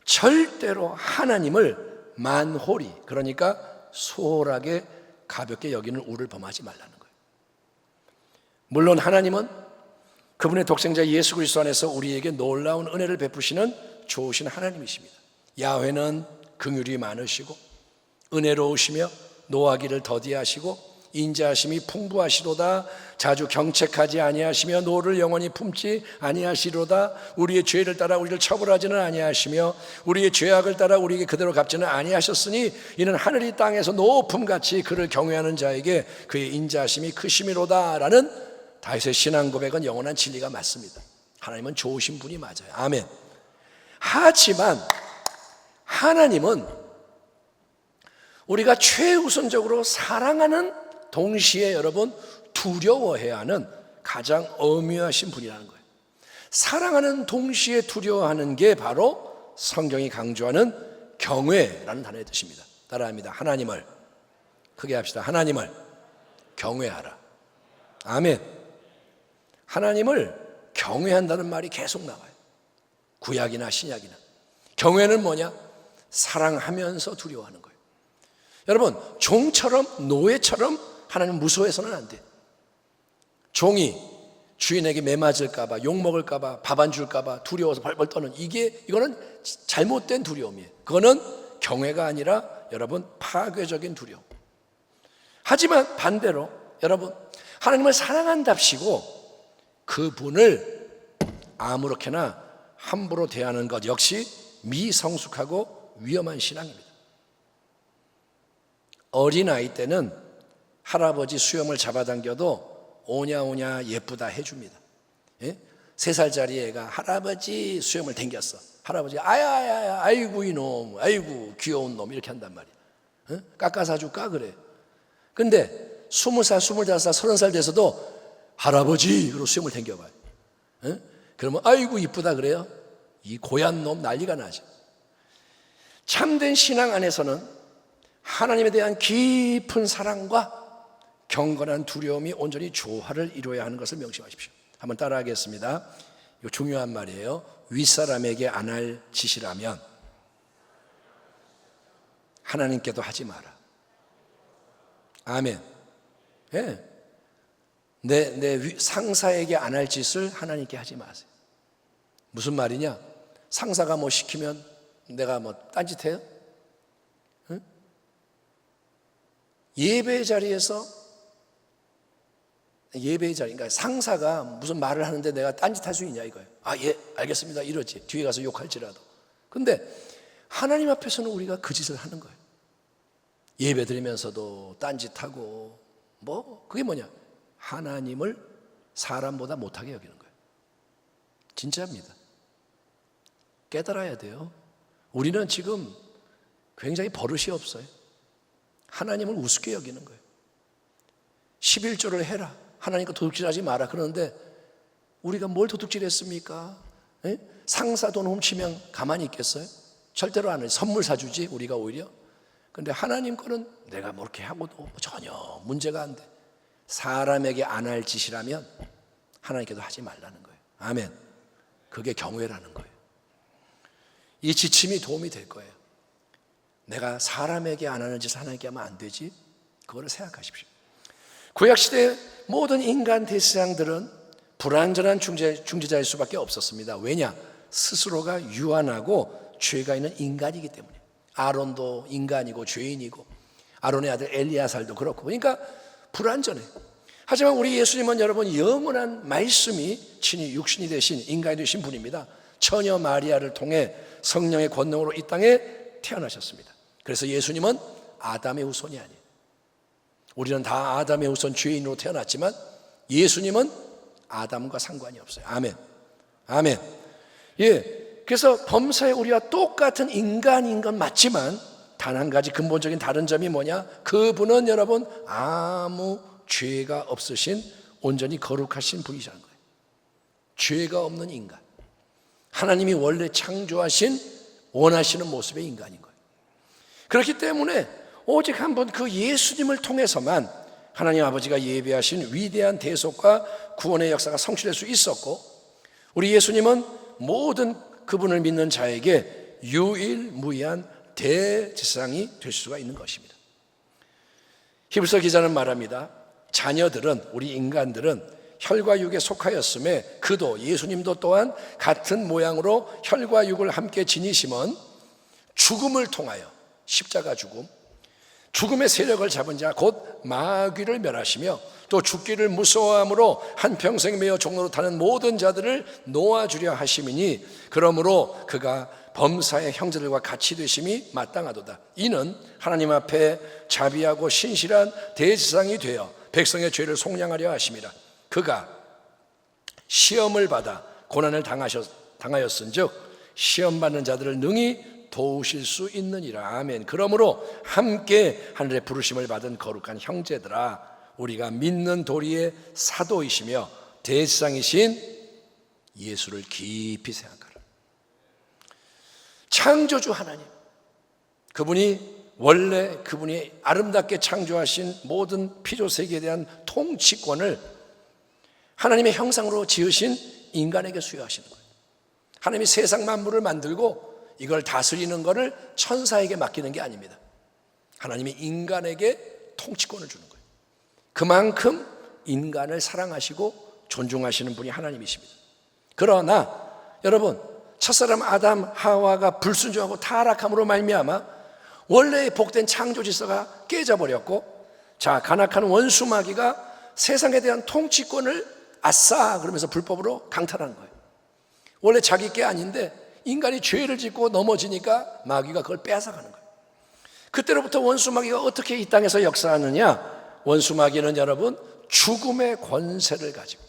절대로 하나님을 만홀히, 그러니까 소홀하게 가볍게 여기는 우를 범하지 말라는 거예요. 물론 하나님은 그분의 독생자 예수 그리스도 안에서 우리에게 놀라운 은혜를 베푸시는 좋으신 하나님이십니다. 야훼는 긍휼이 많으시고 은혜로우시며 노하기를 더디하시고 인자하심이 풍부하시로다. 자주 경책하지 아니하시며 노를 영원히 품지 아니하시로다. 우리의 죄를 따라 우리를 처벌하지는 아니하시며 우리의 죄악을 따라 우리에게 그대로 갚지는 아니하셨으니 이는 하늘이 땅에서 높음같이 그를 경외하는 자에게 그의 인자하심이 크심이로다. 라는 다윗의 신앙 고백은 영원한 진리가 맞습니다. 하나님은 좋으신 분이 맞아요. 아멘. 하지만 하나님은 우리가 최우선적으로 사랑하는 동시에 여러분 두려워해야 하는 가장 엄미하신 분이라는 거예요. 사랑하는 동시에 두려워하는 게 바로 성경이 강조하는 경외라는 단어의 뜻입니다. 따라합니다. 하나님을, 크게 합시다. 하나님을 경외하라. 아멘. 하나님을 경외한다는 말이 계속 나와요. 구약이나 신약이나. 경외는 뭐냐? 사랑하면서 두려워하는 거예요. 여러분, 종처럼 노예처럼 하나님 무서워해서는 안 돼요. 종이 주인에게 매맞을까봐, 욕먹을까봐, 밥 안 줄까봐 두려워서 벌벌 떠는 이거는 잘못된 두려움이에요. 그거는 경외가 아니라 여러분 파괴적인 두려움. 하지만 반대로 여러분 하나님을 사랑한답시고 그분을 아무렇게나 함부로 대하는 것 역시 미성숙하고 위험한 신앙입니다. 어린아이 때는 할아버지 수염을 잡아당겨도 오냐 예쁘다 해줍니다. 3살짜리 애가 할아버지 수염을 당겼어. 할아버지가 아야야야 아이고 이놈 아이고 귀여운 놈 이렇게 한단 말이야. 깎아서 줄까 그래. 근데 20살 25살 30살 돼서도 할아버지 그러고 수염을 당겨봐요. 그러면 아이고 이쁘다 그래요. 이 고얀 놈 난리가 나죠. 참된 신앙 안에서는 하나님에 대한 깊은 사랑과 경건한 두려움이 온전히 조화를 이루어야 하는 것을 명심하십시오. 한번 따라하겠습니다. 이거 중요한 말이에요. 윗사람에게 안 할 짓이라면 하나님께도 하지 마라. 아멘. 네. 내 상사에게 안 할 짓을 하나님께 하지 마세요. 무슨 말이냐? 상사가 뭐 시키면 내가 뭐 딴짓해요? 응? 예배 자리에서 그러니까 상사가 무슨 말을 하는데 내가 딴짓할 수 있냐 이거예요. 예 알겠습니다 이러지. 뒤에 가서 욕할지라도. 근데 하나님 앞에서는 우리가 그 짓을 하는 거예요. 예배 드리면서도 딴짓하고 그게 뭐냐? 하나님을 사람보다 못하게 여기는 거예요. 진짜입니다. 깨달아야 돼요. 우리는 지금 굉장히 버릇이 없어요. 하나님을 우습게 여기는 거예요. 11조를 해라. 하나님과 도둑질하지 마라. 그러는데 우리가 뭘 도둑질했습니까? 상사 돈 훔치면 가만히 있겠어요? 절대로 안 해요. 선물 사주지 우리가 오히려. 그런데 하나님 거는 내가 뭐 이렇게 하고도 전혀 문제가 안 돼. 사람에게 안 할 짓이라면 하나님께도 하지 말라는 거예요. 아멘. 그게 경외라는 거예요. 이 지침이 도움이 될 거예요. 내가 사람에게 안 하는 짓을 하나님께 하면 안 되지? 그거를 생각하십시오. 구약시대 모든 인간 대세상들은 불완전한 중재자일 수밖에 없었습니다. 왜냐? 스스로가 유한하고 죄가 있는 인간이기 때문에. 아론도 인간이고 죄인이고 아론의 아들 엘리야살도 그렇고 그러니까 불완전해. 하지만 우리 예수님은 여러분 영원한 말씀이 친히 육신이 되신 인간이 되신 분입니다. 처녀 마리아를 통해 성령의 권능으로 이 땅에 태어나셨습니다. 그래서 예수님은 아담의 후손이 아니에요. 우리는 다 아담의 후손 죄인으로 태어났지만 예수님은 아담과 상관이 없어요. 아멘. 아멘. 그래서 범사에 우리와 똑같은 인간인 건 맞지만 단 한 가지 근본적인 다른 점이 뭐냐? 그분은 여러분 아무 죄가 없으신 온전히 거룩하신 분이라는 거예요. 죄가 없는 인간. 하나님이 원래 창조하신 원하시는 모습의 인간인 거예요. 그렇기 때문에 오직 한번 그 예수님을 통해서만 하나님 아버지가 예비하신 위대한 대속과 구원의 역사가 성취될 수 있었고 우리 예수님은 모든 그분을 믿는 자에게 유일무이한 대제사장이 될 수가 있는 것입니다. 히브리서 기자는 말합니다. 자녀들은 우리 인간들은 혈과 육에 속하였음에 그도 예수님도 또한 같은 모양으로 혈과 육을 함께 지니심은 죽음을 통하여 십자가 죽음의 세력을 잡은 자 곧 마귀를 멸하시며 또 죽기를 무서워함으로 한평생 매어 종로로 타는 모든 자들을 놓아주려 하심이니 그러므로 그가 범사의 형제들과 같이 되심이 마땅하도다. 이는 하나님 앞에 자비하고 신실한 대제사장이 되어 백성의 죄를 속량하려 하심이라. 그가 시험을 받아 고난을 당하였은즉 시험받는 자들을 능히 도우실 수 있느니라. 아멘. 그러므로 함께 하늘의 부르심을 받은 거룩한 형제들아 우리가 믿는 도리의 사도이시며 대지상이신 예수를 깊이 생각하라. 창조주 하나님, 그분이 아름답게 창조하신 모든 피조세계에 대한 통치권을 하나님의 형상으로 지으신 인간에게 수여하시는 거예요. 하나님이 세상 만물을 만들고 이걸 다스리는 것을 천사에게 맡기는 게 아닙니다. 하나님이 인간에게 통치권을 주는 거예요. 그만큼 인간을 사랑하시고 존중하시는 분이 하나님이십니다. 그러나 여러분, 첫사람 아담 하와가 불순종하고 타락함으로 말미암아 원래의 복된 창조 질서가 깨져버렸고, 자, 간악한 원수 마귀가 세상에 대한 통치권을 아싸 그러면서 불법으로 강탈하는 거예요. 원래 자기 게 아닌데 인간이 죄를 짓고 넘어지니까 마귀가 그걸 빼앗아가는 거예요. 그때로부터 원수 마귀가 어떻게 이 땅에서 역사하느냐? 원수 마귀는 여러분 죽음의 권세를 가지고,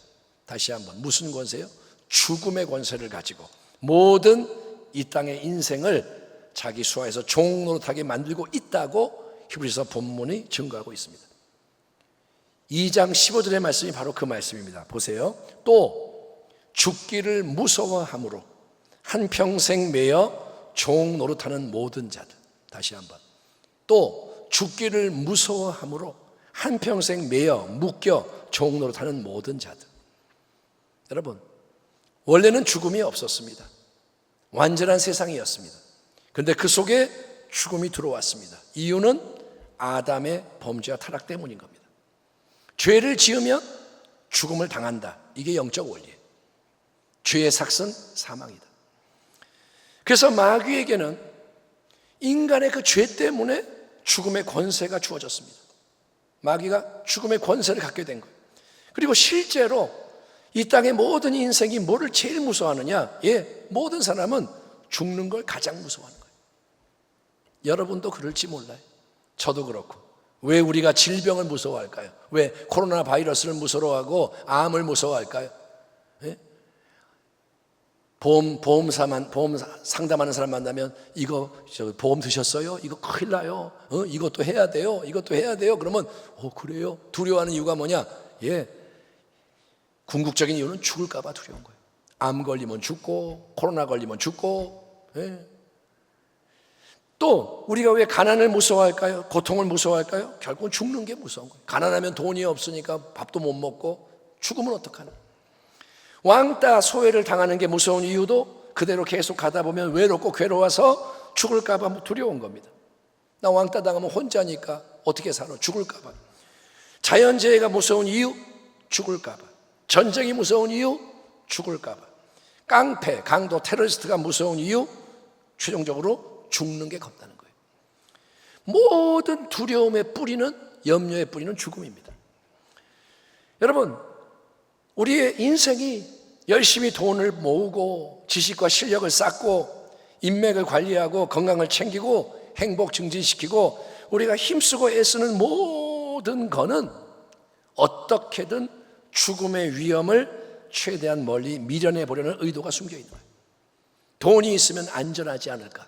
다시 한번 무슨 권세요? 죽음의 권세를 가지고 모든 이 땅의 인생을 자기 수하에서 종노릇하게 만들고 있다고 히브리서 본문이 증거하고 있습니다. 2장 15절의 말씀이 바로 그 말씀입니다. 보세요. 또 죽기를 무서워함으로 한평생 매여 종노릇하는 모든 자들. 다시 한번. 또 죽기를 무서워함으로 한평생 매여 묶여 종노릇하는 모든 자들. 여러분, 원래는 죽음이 없었습니다. 완전한 세상이었습니다. 그런데 그 속에 죽음이 들어왔습니다. 이유는 아담의 범죄와 타락 때문인 겁니다. 죄를 지으면 죽음을 당한다. 이게 영적 원리예요. 죄의 삭은 사망이다. 그래서 마귀에게는 인간의 그 죄 때문에 죽음의 권세가 주어졌습니다. 마귀가 죽음의 권세를 갖게 된 거예요. 그리고 실제로 이 땅의 모든 인생이 뭐를 제일 무서워하느냐? 모든 사람은 죽는 걸 가장 무서워하는 거예요. 여러분도 그럴지 몰라요. 저도 그렇고. 왜 우리가 질병을 무서워할까요? 왜 코로나 바이러스를 무서워하고 암을 무서워할까요? 보험 상담하는 사람 만나면 이거 보험 드셨어요? 이거 큰일 나요. 이것도 해야 돼요. 이것도 해야 돼요. 그러면 그래요? 두려워하는 이유가 뭐냐? 궁극적인 이유는 죽을까 봐 두려운 거예요. 암 걸리면 죽고 코로나 걸리면 죽고. 또 우리가 왜 가난을 무서워할까요? 고통을 무서워할까요? 결국은 죽는 게 무서운 거예요. 가난하면 돈이 없으니까 밥도 못 먹고 죽으면 어떡하나? 왕따 소외를 당하는 게 무서운 이유도 그대로 계속 가다 보면 외롭고 괴로워서 죽을까 봐 두려운 겁니다. 나 왕따 당하면 혼자니까 어떻게 살아? 죽을까 봐. 자연재해가 무서운 이유? 죽을까 봐. 전쟁이 무서운 이유? 죽을까 봐. 깡패, 강도, 테러리스트가 무서운 이유? 최종적으로 죽는 게 겁나는 거예요. 모든 두려움의 뿌리는, 염려의 뿌리는 죽음입니다. 여러분, 우리의 인생이 열심히 돈을 모으고 지식과 실력을 쌓고 인맥을 관리하고 건강을 챙기고 행복 증진시키고 우리가 힘쓰고 애쓰는 모든 거는 어떻게든 죽음의 위험을 최대한 멀리 밀어내 보려는 의도가 숨겨 있는 거예요. 돈이 있으면 안전하지 않을까?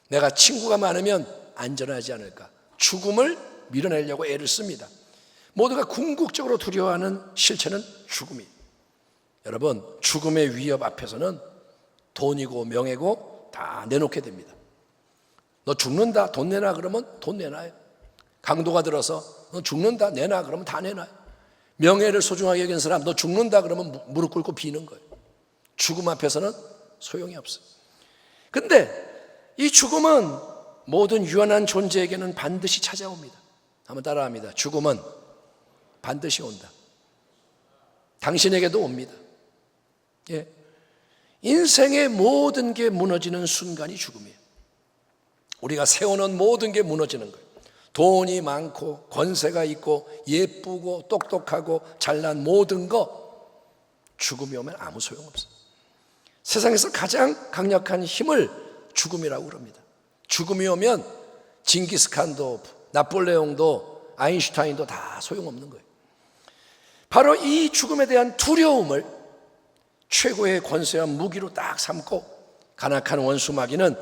내가 친구가 많으면 안전하지 않을까? 죽음을 밀어내려고 애를 씁니다. 모두가 궁극적으로 두려워하는 실체는 죽음이에요. 여러분, 죽음의 위협 앞에서는 돈이고 명예고 다 내놓게 됩니다. 너 죽는다, 돈 내놔 그러면 돈 내놔요. 강도가 들어서 너 죽는다, 내놔 그러면 다 내놔요. 명예를 소중하게 여기는 사람, 너 죽는다 그러면 무릎 꿇고 비는 거예요. 죽음 앞에서는 소용이 없어요. 근데 이 죽음은 모든 유한한 존재에게는 반드시 찾아옵니다. 한번 따라합니다. 죽음은 반드시 온다. 당신에게도 옵니다. 인생의 모든 게 무너지는 순간이 죽음이에요. 우리가 세워놓은 모든 게 무너지는 거예요. 돈이 많고 권세가 있고 예쁘고 똑똑하고 잘난 모든 거 죽음이 오면 아무 소용없어요. 세상에서 가장 강력한 힘을 죽음이라고 그럽니다. 죽음이 오면 징기스칸도 나폴레옹도 아인슈타인도 다 소용없는 거예요. 바로 이 죽음에 대한 두려움을 최고의 권세와 무기로 딱 삼고 간악한 원수 마귀는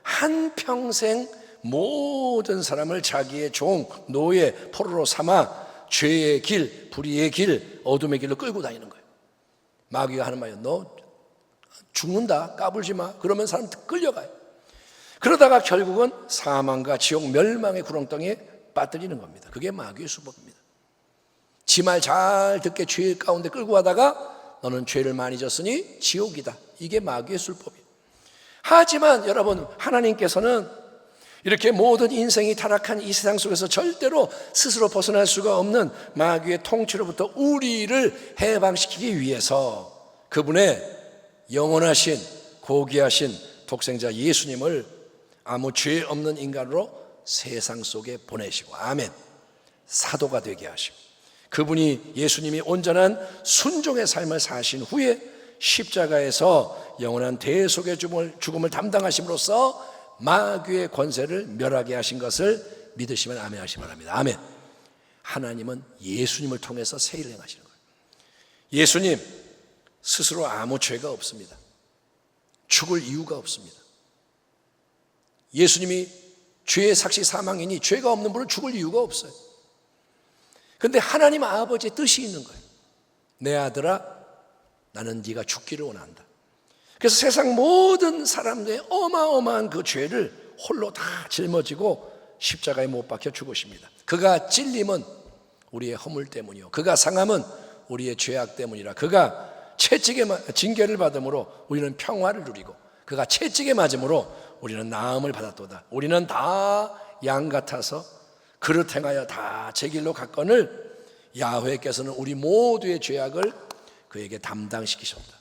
한평생 모든 사람을 자기의 종, 노예, 포로로 삼아 죄의 길, 불의의 길, 어둠의 길로 끌고 다니는 거예요. 마귀가 하는 말이에요. 너 죽는다, 까불지 마. 그러면 사람 끌려가요. 그러다가 결국은 사망과 지옥, 멸망의 구렁텅이에 빠뜨리는 겁니다. 그게 마귀의 수법입니다. 지 말 잘 듣게 죄 가운데 끌고 가다가 너는 죄를 많이 졌으니 지옥이다. 이게 마귀의 술법이에요. 하지만 여러분, 하나님께서는 이렇게 모든 인생이 타락한 이 세상 속에서 절대로 스스로 벗어날 수가 없는 마귀의 통치로부터 우리를 해방시키기 위해서 그분의 영원하신 고귀하신 독생자 예수님을 아무 죄 없는 인간으로 세상 속에 보내시고, 아멘, 사도가 되게 하시고, 그분이 예수님이 온전한 순종의 삶을 사신 후에 십자가에서 영원한 대속의 죽음을 담당하심으로써 마귀의 권세를 멸하게 하신 것을 믿으시면 아멘 하시기 바랍니다. 아멘. 하나님은 예수님을 통해서 새 일을 행하시는 거예요. 예수님 스스로 아무 죄가 없습니다. 죽을 이유가 없습니다. 예수님이 죄의 삭시 사망이니 죄가 없는 분은 죽을 이유가 없어요. 그런데 하나님 아버지의 뜻이 있는 거예요. 내 아들아, 나는 네가 죽기를 원한다. 그래서 세상 모든 사람들의 어마어마한 그 죄를 홀로 다 짊어지고 십자가에 못 박혀 죽으십니다. 그가 찔림은 우리의 허물 때문이요, 그가 상함은 우리의 죄악 때문이라. 그가 채찍에 징계를 받음으로 우리는 평화를 누리고, 그가 채찍에 맞음으로 우리는 나음을 받았도다. 우리는 다 양 같아서 그릇 행하여 다 제 길로 갔거늘 야훼께서는 우리 모두의 죄악을 그에게 담당시키셨다.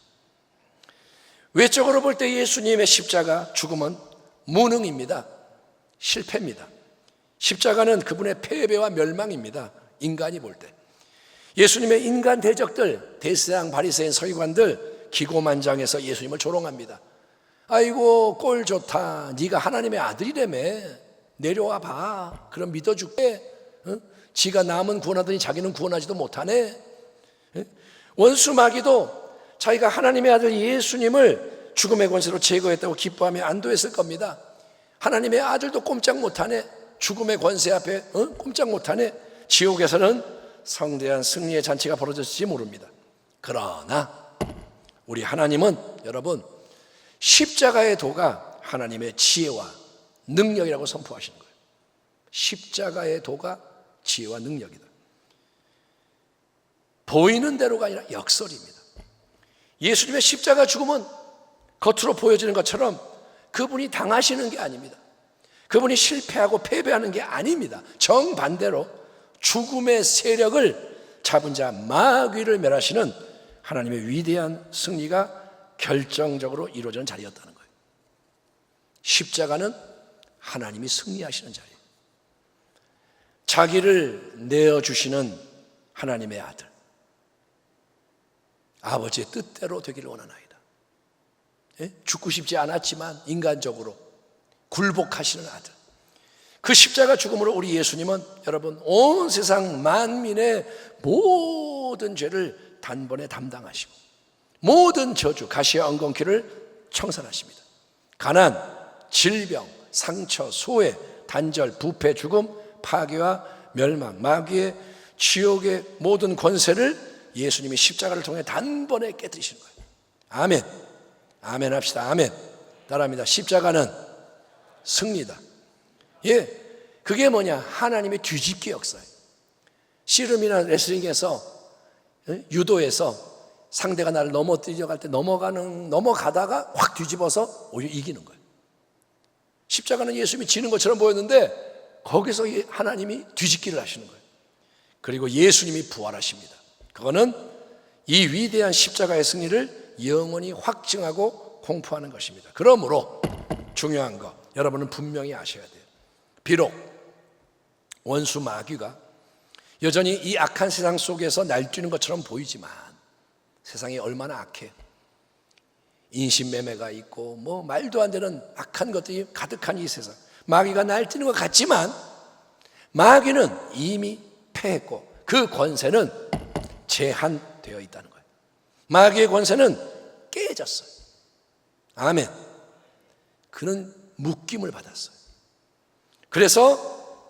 외적으로 볼 때 예수님의 십자가 죽음은 무능입니다. 실패입니다. 십자가는 그분의 패배와 멸망입니다. 인간이 볼 때 예수님의 인간 대적들, 대세상 바리새인 서기관들 기고만장해서 예수님을 조롱합니다. 아이고 꼴 좋다, 네가 하나님의 아들이라며, 내려와 봐, 그럼 믿어줄게. 지가 남은 구원하더니 자기는 구원하지도 못하네. 원수 마귀도 자기가 하나님의 아들 예수님을 죽음의 권세로 제거했다고 기뻐하며 안도했을 겁니다. 하나님의 아들도 꼼짝 못하네, 죽음의 권세 앞에 꼼짝 못하네. 지옥에서는 성대한 승리의 잔치가 벌어졌을지 모릅니다. 그러나 우리 하나님은 여러분, 십자가의 도가 하나님의 지혜와 능력이라고 선포하시는 거예요. 십자가의 도가 지혜와 능력이다. 보이는 대로가 아니라 역설입니다. 예수님의 십자가 죽음은 겉으로 보여지는 것처럼 그분이 당하시는 게 아닙니다. 그분이 실패하고 패배하는 게 아닙니다. 정반대로 죽음의 세력을 잡은 자 마귀를 멸하시는 하나님의 위대한 승리가 결정적으로 이루어지는 자리였다는 거예요. 십자가는 하나님이 승리하시는 자리예요. 자기를 내어주시는 하나님의 아들, 아버지의 뜻대로 되기를 원하나이다. 죽고 싶지 않았지만 인간적으로 굴복하시는 아들, 그 십자가 죽음으로 우리 예수님은 여러분 온 세상 만민의 모든 죄를 단번에 담당하시고 모든 저주, 가시와 엉겅퀴를 청산하십니다. 가난, 질병, 상처, 소외, 단절, 부패, 죽음, 파괴와 멸망, 마귀의 지옥의 모든 권세를 예수님이 십자가를 통해 단번에 깨뜨리시는 거예요. 아멘. 아멘 합시다. 아멘. 따라합니다. 십자가는 승리다. 예, 그게 뭐냐? 하나님의 뒤집기 역사예요. 씨름이나 레슬링에서, 유도에서 상대가 나를 넘어뜨려 때 넘어가다가 확 뒤집어서 오히려 이기는 거예요. 십자가는 예수님이 지는 것처럼 보였는데 거기서 하나님이 뒤집기를 하시는 거예요. 그리고 예수님이 부활하십니다. 그거는 이 위대한 십자가의 승리를 영원히 확증하고 공포하는 것입니다. 그러므로 중요한 거 여러분은 분명히 아셔야 돼요. 비록 원수 마귀가 여전히 이 악한 세상 속에서 날뛰는 것처럼 보이지만 세상이 얼마나 악해. 인신매매가 있고 뭐 말도 안 되는 악한 것들이 가득한 이 세상, 마귀가 날뛰는 것 같지만 마귀는 이미 패했고 그 권세는 제한되어 있다는 거예요. 마귀의 권세는 깨졌어요. 아멘. 그는 묶임을 받았어요. 그래서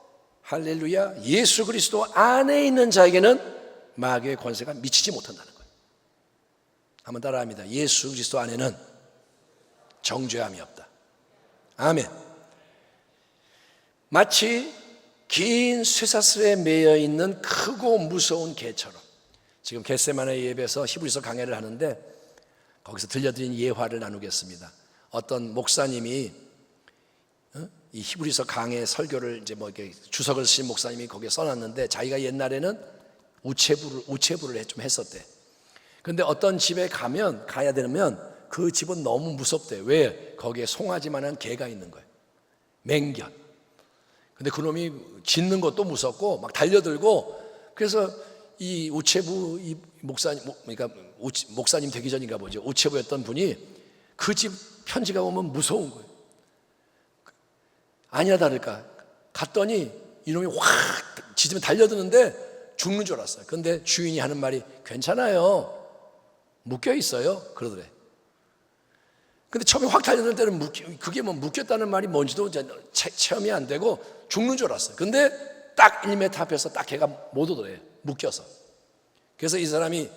할렐루야. 예수 그리스도 안에 있는 자에게는 마귀의 권세가 미치지 못한다는 거예요. 한번 따라합니다. 예수 그리스도 안에는 정죄함이 없다. 아멘. 마치 긴 쇠사슬에 매여 있는 크고 무서운 개처럼, 지금 겟세마네 예배에서 히브리서 강해를 하는데 거기서 들려드린 예화를 나누겠습니다. 어떤 목사님이 이 히브리서 강해 설교를 이제 뭐 이렇게 주석을 쓰신 목사님이 거기에 써놨는데, 자기가 옛날에는 우체부를 좀 했었대. 근데 어떤 집에 가야 되면 그 집은 너무 무섭대. 왜? 거기에 송아지만한 개가 있는 거예요. 맹견. 근데 그놈이 짖는 것도 무섭고 막 달려들고, 그래서 이 우체부 이 목사님, 그러니까 목사님 되기 전인가 보죠. 우체부였던 분이 그 집 편지가 오면 무서운 거예요. 아니나 다를까 갔더니 이놈이 확 짖으면 달려드는데 죽는 줄 알았어요. 근데 주인이 하는 말이 괜찮아요, 묶여 있어요, 그러더래. 근데 처음에 확 달려드는 때는 그게 뭐 묶였다는 말이 뭔지도 체험이 안 되고 죽는 줄 알았어요. 근데 딱 1m 앞에서 딱 걔가 못 오더래요, 묶여서. 그래서 이 사람이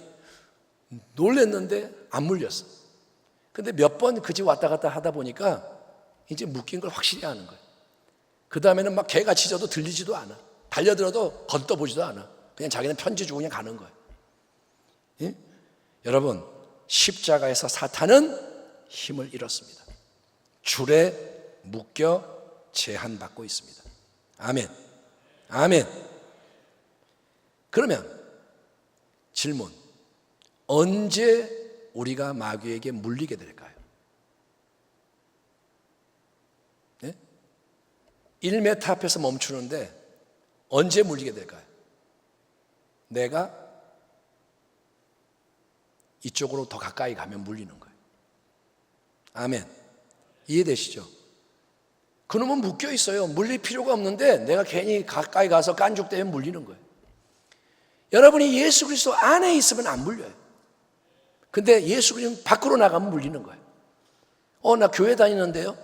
놀랬는데 안 물렸어. 근데 몇 번 그 집 왔다 갔다 하다 보니까 이제 묶인 걸 확실히 아는 거예요. 그 다음에는 막 개가 짖어도 들리지도 않아. 달려들어도 걷어보지도 않아. 그냥 자기는 편지 주고 그냥 가는 거예요. 예? 여러분, 십자가에서 사탄은 힘을 잃었습니다. 줄에 묶여 제한받고 있습니다. 아멘. 아멘. 그러면 질문, 언제 우리가 마귀에게 물리게 될까요? 네? 1m 앞에서 멈추는데 언제 물리게 될까요? 내가 이쪽으로 더 가까이 가면 물리는 거예요. 아멘. 이해되시죠? 그놈은 묶여 있어요. 물릴 필요가 없는데 내가 괜히 가까이 가서 깐죽대면 물리는 거예요. 여러분이 예수 그리스도 안에 있으면 안 물려요. 근데 예수 그리스도 밖으로 나가면 물리는 거예요. 나 교회 다니는데요.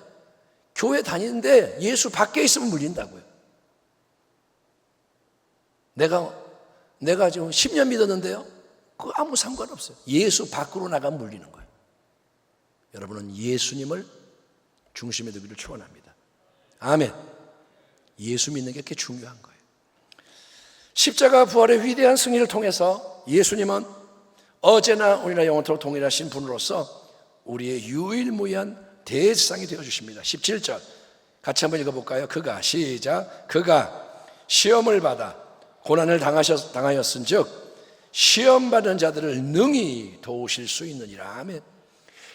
교회 다니는데 예수 밖에 있으면 물린다고요. 내가 지금 10년 믿었는데요. 그거 아무 상관없어요. 예수 밖으로 나가면 물리는 거예요. 여러분은 예수님을 중심에 두기를 축원합니다. 아멘. 예수 믿는 게 그렇게 중요한 거예요. 십자가 부활의 위대한 승리를 통해서 예수님은 어제나 오늘나 영원토록 동일하신 분으로서 우리의 유일무이한 대제사장이 되어주십니다. 17절 같이 한번 읽어볼까요? 시작. 그가 시험을 받아 고난을 당하였은 즉 시험받은 자들을 능히 도우실 수 있느니라. 아멘.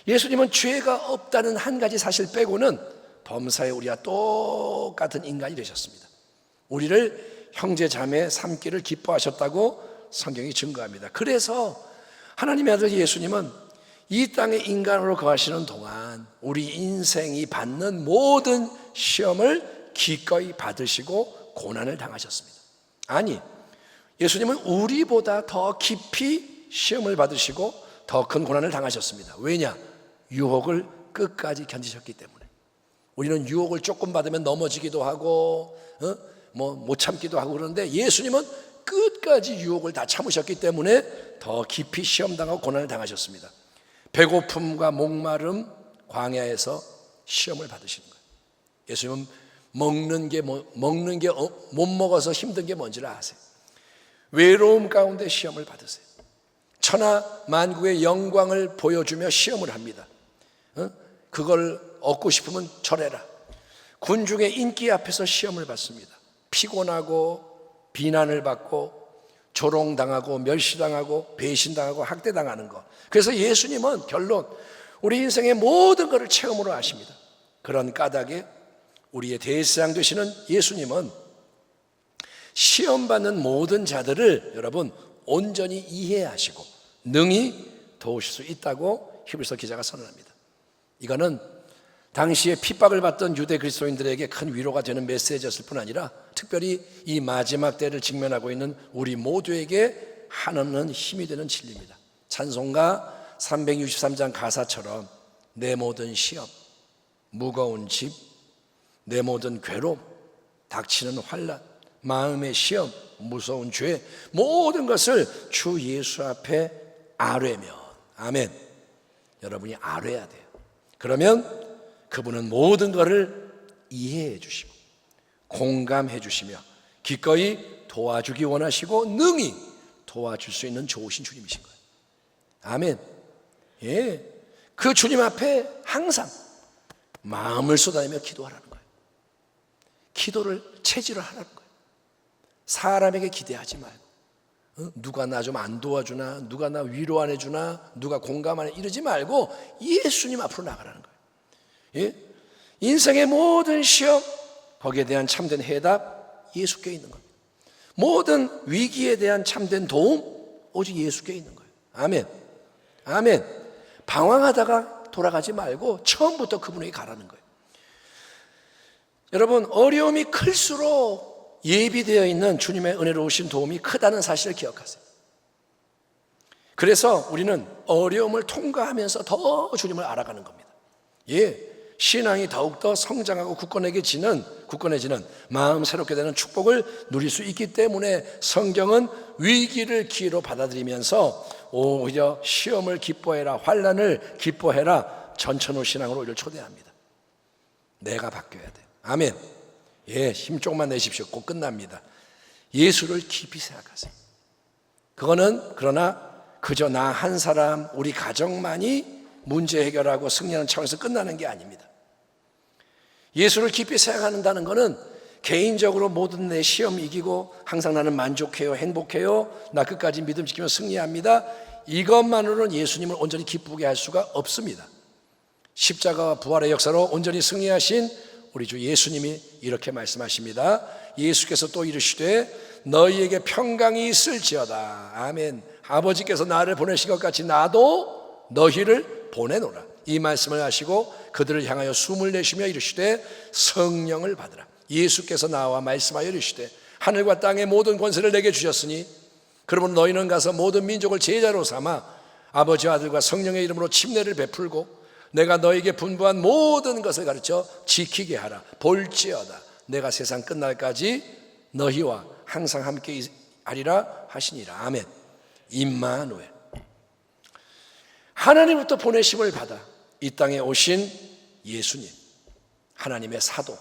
예수님은 죄가 없다는 한 가지 사실 빼고는 범사에 우리와 똑같은 인간이 되셨습니다. 우리를 형제 자매 삼기를 기뻐하셨다고 성경이 증거합니다. 그래서 하나님의 아들 예수님은 이 땅에 인간으로 거하시는 동안 우리 인생이 받는 모든 시험을 기꺼이 받으시고 고난을 당하셨습니다. 아니, 예수님은 우리보다 더 깊이 시험을 받으시고 더 큰 고난을 당하셨습니다. 왜냐? 유혹을 끝까지 견디셨기 때문에. 우리는 유혹을 조금 받으면 넘어지기도 하고 못 참기도 하고 그러는데 예수님은 끝까지 유혹을 다 참으셨기 때문에 더 깊이 시험당하고 고난을 당하셨습니다. 배고픔과 목마름, 광야에서 시험을 받으시는 거예요. 예수님은 먹는 게 못 먹어서 힘든 게 뭔지를 아세요. 외로움 가운데 시험을 받으세요. 천하 만국의 영광을 보여주며 시험을 합니다. 그걸 얻고 싶으면 절해라. 군중의 인기 앞에서 시험을 받습니다. 피곤하고 비난을 받고 조롱당하고 멸시당하고 배신당하고 학대당하는 것. 그래서 예수님은 결론 우리 인생의 모든 것을 체험으로 하십니다. 그런 까닭에 우리의 대제사장 되시는 예수님은 시험받는 모든 자들을 여러분 온전히 이해하시고 능히 도우실 수 있다고 히브리서 기자가 선언합니다. 이거는 당시에 핍박을 받던 유대 그리스도인들에게 큰 위로가 되는 메시지였을 뿐 아니라 특별히 이 마지막 때를 직면하고 있는 우리 모두에게 한없는 힘이 되는 진리입니다. 찬송가 363장 가사처럼 내 모든 시험, 무거운 짐, 내 모든 괴로움, 닥치는 환난, 마음의 시험, 무서운 죄, 모든 것을 주 예수 앞에 아뢰면, 아멘. 여러분이 아뢰야 돼요. 그러면 그분은 모든 것을 이해해 주시고 공감해 주시며 기꺼이 도와주기 원하시고 능히 도와줄 수 있는 좋으신 주님이신 거예요. 아멘. 예, 그 주님 앞에 항상 마음을 쏟아내며 기도하라는 거예요. 기도를 체질을 하라는 거예요. 사람에게 기대하지 말고 누가 나 좀 안 도와주나, 누가 나 위로 안 해주나, 누가 공감 안 해, 이러지 말고 예수님 앞으로 나가라는 거예요. 예? 인생의 모든 시험, 거기에 대한 참된 해답 예수께 있는 겁니다. 모든 위기에 대한 참된 도움 오직 예수께 있는 거예요. 아멘. 아멘. 방황하다가 돌아가지 말고 처음부터 그분에게 가라는 거예요. 여러분, 어려움이 클수록 예비되어 있는 주님의 은혜로우신 도움이 크다는 사실을 기억하세요. 그래서 우리는 어려움을 통과하면서 더 주님을 알아가는 겁니다. 예, 신앙이 더욱더 성장하고 굳건해지는 마음 새롭게 되는 축복을 누릴 수 있기 때문에 성경은 위기를 기회로 받아들이면서 오히려 시험을 기뻐해라, 환난을 기뻐해라, 전천후 신앙으로 우리를 초대합니다. 내가 바뀌어야 돼요. 아멘. 예, 힘 조금만 내십시오. 곧 끝납니다. 예수를 깊이 생각하세요. 그러나 그저 나 한 사람, 우리 가정만이 문제 해결하고 승리하는 차원에서 끝나는 게 아닙니다. 예수를 깊이 생각한다는 것은 개인적으로 모든 내 시험 이기고 항상 나는 만족해요, 행복해요, 나 끝까지 믿음 지키며 승리합니다, 이것만으로는 예수님을 온전히 기쁘게 할 수가 없습니다. 십자가와 부활의 역사로 온전히 승리하신 우리 주 예수님이 이렇게 말씀하십니다. 예수께서 또 이르시되 너희에게 평강이 있을지어다. 아멘. 아버지께서 나를 보내신 것 같이 나도 너희를 보내노라. 이 말씀을 하시고 그들을 향하여 숨을 내쉬며 이르시되 성령을 받으라. 예수께서 나와 말씀하여 이르시되 하늘과 땅의 모든 권세를 내게 주셨으니 그러므로 너희는 가서 모든 민족을 제자로 삼아 아버지와 아들과 성령의 이름으로 침례를 베풀고 내가 너에게 분부한 모든 것을 가르쳐 지키게 하라. 볼지어다 내가 세상 끝날까지 너희와 항상 함께 하리라 하시니라. 아멘. 임마누엘, 하나님부터 보내심을 받아 이 땅에 오신 예수님, 하나님의 사도,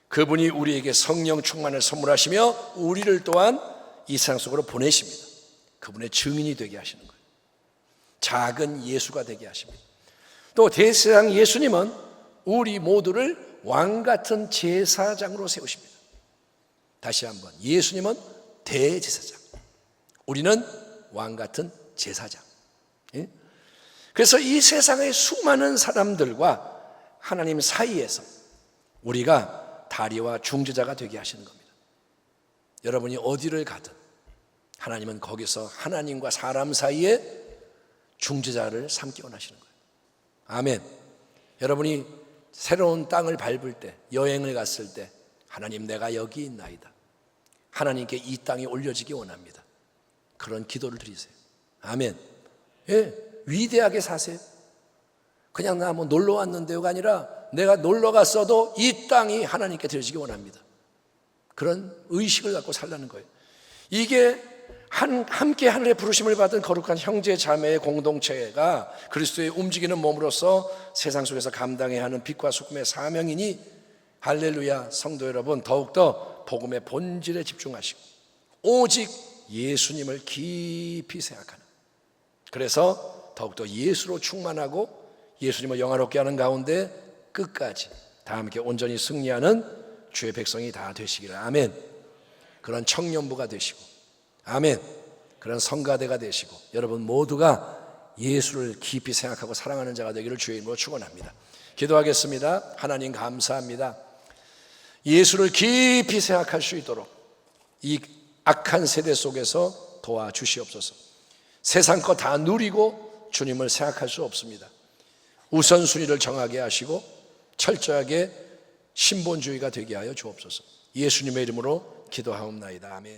그분이 우리에게 성령 충만을 선물하시며 우리를 또한 이 세상 속으로 보내십니다. 그분의 증인이 되게 하시는 거예요. 작은 예수가 되게 하십니다. 또 대세상 예수님은 우리 모두를 왕같은 제사장으로 세우십니다. 다시 한번, 예수님은 대제사장, 우리는 왕같은 제사장. 예? 그래서 이 세상의 수많은 사람들과 하나님 사이에서 우리가 다리와 중재자가 되게 하시는 겁니다. 여러분이 어디를 가든 하나님은 거기서 하나님과 사람 사이에 중재자를 삼기 원하시는 거예요. 아멘. 여러분이 새로운 땅을 밟을 때, 여행을 갔을 때 하나님 내가 여기 있나이다, 하나님께 이 땅이 올려지기 원합니다. 그런 기도를 드리세요. 아멘. 예, 위대하게 사세요. 그냥 나 뭐 놀러 왔는데요가 아니라 내가 놀러 갔어도 이 땅이 하나님께 드려지기 원합니다. 그런 의식을 갖고 살라는 거예요. 이게 함께 하늘의 부르심을 받은 거룩한 형제 자매의 공동체가 그리스도의 움직이는 몸으로서 세상 속에서 감당해야 하는 빛과 소금의 사명이니 할렐루야. 성도 여러분, 더욱더 복음의 본질에 집중하시고 오직 예수님을 깊이 생각하는, 그래서 더욱더 예수로 충만하고 예수님을 영화롭게 하는 가운데 끝까지 다 함께 온전히 승리하는 주의 백성이 다 되시기를. 아멘. 그런 청년부가 되시고, 아멘, 그런 성가대가 되시고 여러분 모두가 예수를 깊이 생각하고 사랑하는 자가 되기를 주의 이름으로 축원합니다. 기도하겠습니다. 하나님 감사합니다. 예수를 깊이 생각할 수 있도록 이 악한 세대 속에서 도와주시옵소서. 세상 거 다 누리고 주님을 생각할 수 없습니다. 우선순위를 정하게 하시고 철저하게 신본주의가 되게 하여 주옵소서. 예수님의 이름으로 기도하옵나이다. 아멘.